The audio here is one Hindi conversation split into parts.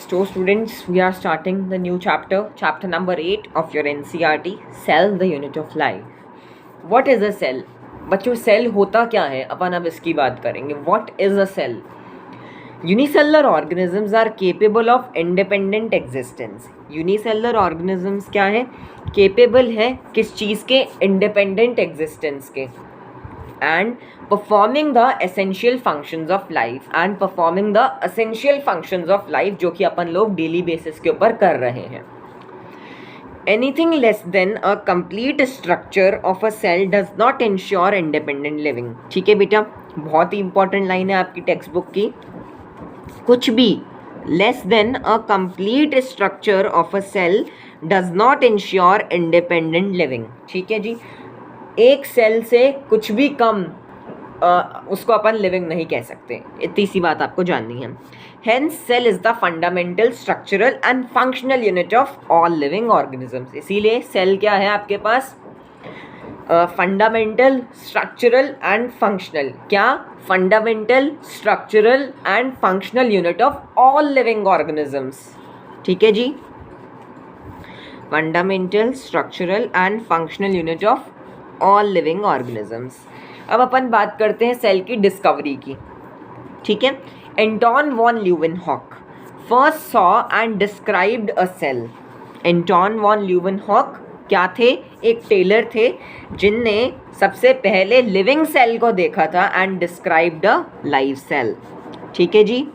So students, we are starting the new chapter, chapter number 8 of your NCERT, Cell, the Unit of Life. What is a cell? बच्चों सेल होता क्या है, अपन अब इसकी बात करेंगे. What is a cell? Unicellular organisms are capable of independent existence. Unicellular organisms क्या है? Capable है किस चीज़ के? Independent existence के. And performing the essential functions of life जो कि अपन लोग डेली बेसिस के ऊपर कर रहे हैं. Anything less than a complete structure of a cell does not ensure independent living. ठीक है बेटा, बहुत ही इंपॉर्टेंट लाइन है आपकी टेक्स्ट बुक की. कुछ भी less than a complete structure of a cell does not ensure independent living. ठीक है जी, एक सेल से कुछ भी कम उसको अपन लिविंग नहीं कह सकते. इतनी सी बात आपको जाननी है. Hence, cell is the fundamental, structural and functional unit of all living organisms. इसीलिए सेल क्या है आपके पास? Fundamental, structural and functional. क्या? Fundamental, structural and functional unit of all living organisms. ठीक है जी, fundamental, structural and functional unit of all living organisms. अब अपन बात करते हैं सेल की डिस्कवरी की. ठीक है. Anton von Leeuwenhoek first saw and described a cell. Anton von Leeuwenhoek क्या थे? एक टेलर थे जिनने सबसे पहले लिविंग सेल को देखा था and described a live cell. ठीक है जी.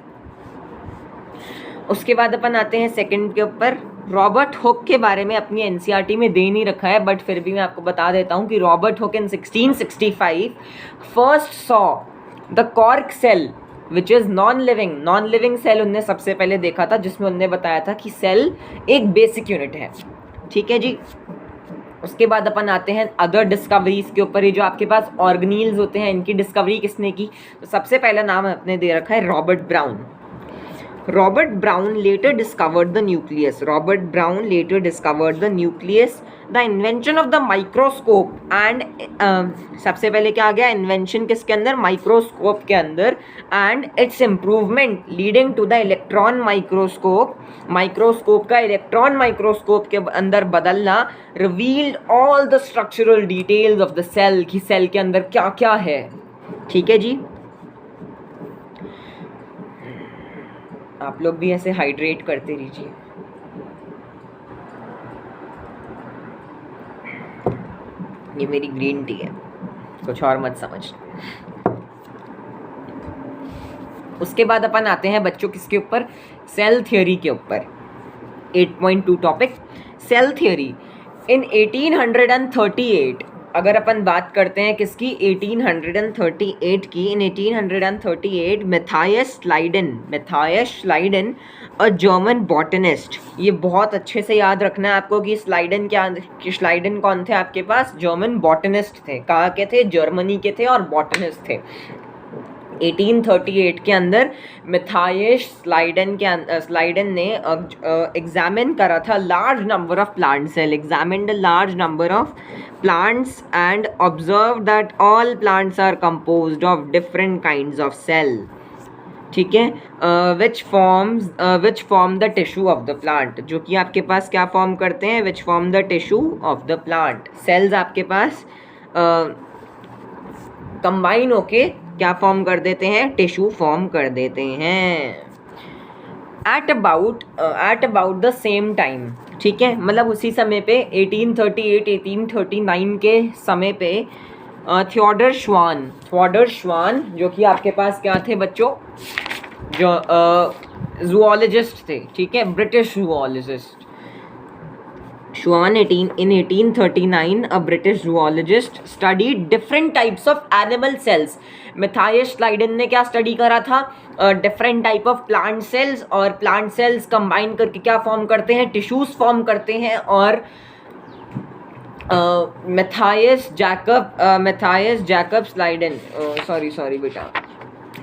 उसके बाद अपन आते हैं सेकंड के ऊपर. रॉबर्ट हुक के बारे में अपनी एनसीईआरटी में दे नहीं रखा है, बट फिर भी मैं आपको बता देता हूँ कि Robert Hooke in 1665 first saw the cork cell which is non living cell उनने सबसे पहले देखा था, जिसमें उनने बताया था कि सेल एक बेसिक यूनिट है. ठीक है जी. उसके बाद अपन आते हैं अदर डिस्कवरीज के ऊपर. ये जो आपके पास ऑर्गेनील्स होते हैं, इनकी डिस्कवरी किसने की? तो सबसे पहला नाम अपने दे रखा है Robert brown. Robert Brown later discovered the nucleus. The invention of the microscope and सबसे पहले क्या आ गया? invention किसके अंदर? माइक्रोस्कोप के अंदर. and its improvement leading to the electron microscope. Microscope का इलेक्ट्रॉन माइक्रोस्कोप के अंदर बदलना revealed all the structural details of the cell, कि सेल के अंदर क्या क्या है. ठीक है जी. आप लोग भी ऐसे हाइड्रेट करते रहिए. ये मेरी ग्रीन टी है, कुछ और मत समझ. उसके बाद अपन आते हैं बच्चों किसके ऊपर? सेल थ्योरी के ऊपर. 8.2 टॉपिक सेल थ्योरी. इन 1838 अगर अपन बात करते हैं किसकी? 1838 की. इन 1838 मैथायस श्लाइडन अ जर्मन बॉटनिस्ट. ये बहुत अच्छे से याद रखना है आपको कि श्लाइडन कौन थे आपके पास? जर्मन बॉटनिस्ट थे. कहाँ के थे? जर्मनी के थे और बॉटनिस्ट थे. 1838 के अंदर मैथायस श्लाइडन ने एग्जामिन करा था large number of plant cell. Examined large number of plants and observed that all plants are composed of different kinds of cell. ठीक है. which form the tissue of the plant. जो कि आपके पास क्या फॉर्म करते हैं? which form the tissue of the plant. cells आपके पास कंबाइन होके क्या फॉर्म कर देते हैं? टिश्यू फॉर्म कर देते हैं. At about the same time. ठीक है, मतलब उसी समय पे 1838-1839 के समय पे थियोडर श्वान जो कि आपके पास क्या थे बच्चों? जो जूलॉजिस्ट थे. ठीक है, British zoologist. Schwann in 1839 a British zoologist studied different types of animal cells. मैथायस श्लाइडन ने क्या स्टडी करा था? Different type of plant cells, और प्लांट सेल्स कंबाइन करके क्या फॉर्म करते हैं? टिश्यूज फॉर्म करते हैं. और मैथायस जैकब श्लाइडन सॉरी बेटा,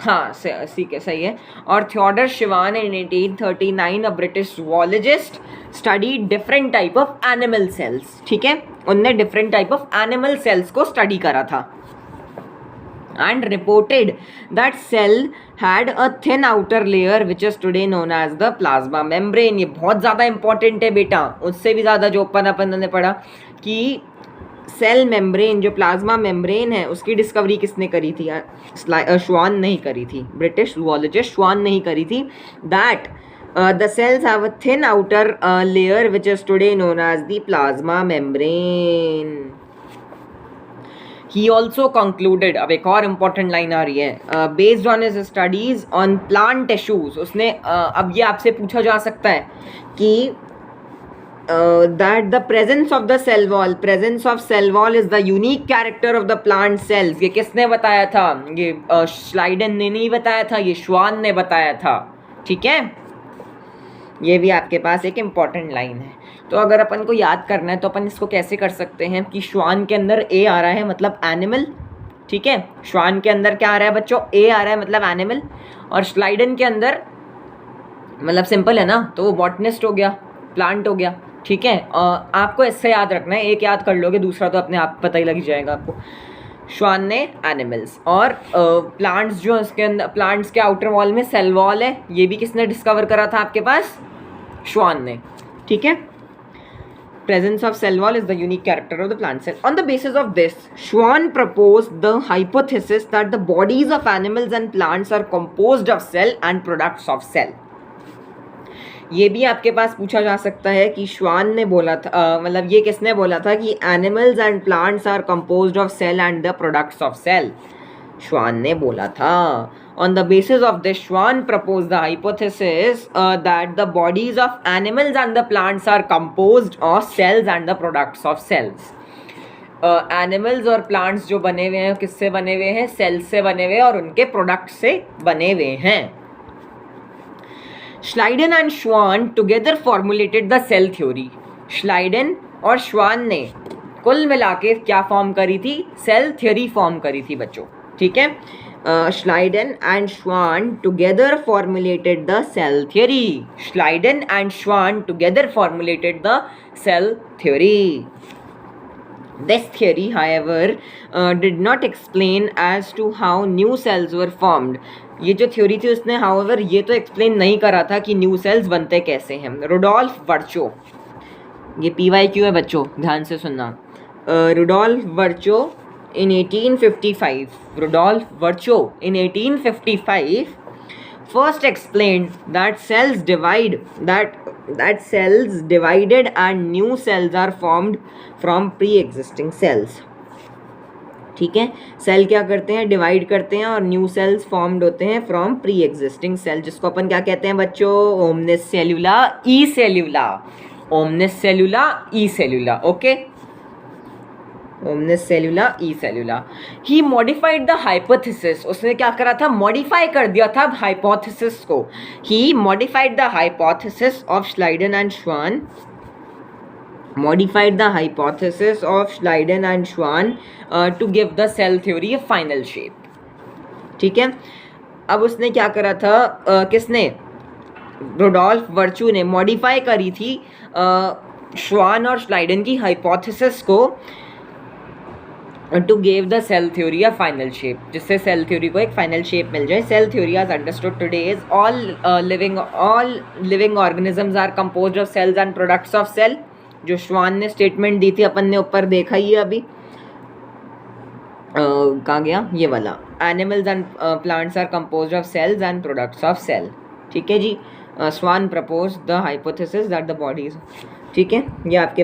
हाँ ठीक है, सही है. और थियोडर श्वान इन 1839 a British zoologist study different type of animal cells. ठीक है, उनने different type of animal cells को स्टडी करा था. and reported that cell had a thin outer layer which is today known as the plasma membrane. ये बहुत ज़्यादा इंपॉर्टेंट है बेटा, उससे भी ज़्यादा जो अपन ने पढ़ा कि सेल मेम्ब्रेन, जो प्लाज्मा मेम्ब्रेन है, उसकी डिस्कवरी किसने करी थी? श्वान नहीं करी थी, ब्रिटिश जूलॉजिस्ट श्वान नहीं करी थी. That the cells have a thin outer layer which is today known as the plasma membrane. He also concluded, अब एक और important line आ रही है, based on his studies on plant tissues, उसने अब ये आपसे पूछा जा सकता है कि that the presence of cell wall is the unique character of the plant cells. ये किसने बताया था? ये श्लाइडन ने नहीं बताया था, ये श्वान ने बताया था. ठीक है, ये भी आपके पास एक इम्पॉर्टेंट लाइन है. तो अगर अपन को याद करना है तो अपन इसको कैसे कर सकते हैं कि श्वान के अंदर ए आ रहा है मतलब एनिमल. ठीक है, श्वान के अंदर क्या आ रहा है बच्चों? ए आ रहा है मतलब एनिमल. और श्लाइडन के अंदर मतलब सिंपल है ना, तो वो बॉटनिस्ट हो गया, प्लांट हो गया. ठीक है, आपको इससे याद रखना है, एक याद कर लोगे, दूसरा तो अपने आप पता ही लग जाएगा आपको. श्वान ने एनिमल्स, और प्लांट्स जो इसके अंदर, प्लांट्स के आउटर वॉल में सेल वॉल है, ये भी किसने डिस्कवर करा था आपके पास? श्वान ने. ठीक है, presence of cell wall is the unique character of the plant cell. On the basis of this, Schwann proposed the hypothesis that the bodies of animals and plants are composed of cell and products of cell. ये भी आपके पास पूछा जा सकता है कि श्वान ने बोला था, मतलब ये किसने बोला था कि animals and plants are composed of cell and the products of cell? Schwann ने बोला था. On the basis of this, Schwann proposed the hypothesis that the bodies of animals and the plants are composed of cells and the products of cells. Animals और plants जो बने हुए हैं किससे बने हुए हैं? सेल्स से बने हुए हैं और उनके प्रोडक्ट्स से बने हुए हैं. Schleiden and Schwann together formulated the cell theory. Schleiden और Schwann ने कुल मिला के क्या फॉर्म करी थी? सेल थ्योरी फॉर्म करी थी बच्चों. ठीक है, Schleiden and Schwann together formulated the cell theory. Schleiden and Schwann together formulated the cell theory. This theory, however, did not explain as to how new cells were formed. ये जो थ्योरी थी उसने however ये तो एक्सप्लेन नहीं करा था कि न्यू सेल्स बनते कैसे हैं. रुडोल्फ वर्चो, ये PYQ है बच्चों, ध्यान से सुनना. Rudolf Virchow in 1855, Rudolf Virchow in 1855 first explained that cells divided and new cells are formed from pre-existing cells. ठीक है, सेल क्या करते हैं? डिवाइड करते हैं और न्यू सेल्स फॉर्म्ड होते हैं फ्रॉम प्री एग्जिस्टिंग सेल, जिसको अपन क्या कहते हैं बच्चों? Omnis cellula e cellula. Omnis cellula e cellula. Okay, omnis cellula e cellula. He modified the hypothesis, उसने क्या करा था? मॉडिफाई कर दिया था हाइपोथेसिस को. He modified the hypothesis of Schleiden and Schwann, modified the hypothesis of Schleiden and Schwann to give the cell theory a final shape. ठीक है, अब उसने क्या करा था? किसने? रुडोल्फ वर्चू ने मॉडिफाई करी थी श्वान और श्लाइडन की हाइपोथेसिस को to give the cell theory a final shape, जिससे सेल थ्योरी को एक फाइनल शेप मिल जाए. Cell theory as understood today is all living organisms are composed of cells and products of cell. जो श्वान ने स्टेटमेंट दी थी अपन ने ऊपर देखा ही है अभी, कहाँ गया ये वाला? Animals and plants are composed of cells and products of cell. ठीक है जी, Schwann propose the hypothesis that the bodies. ठीक है, ये आपके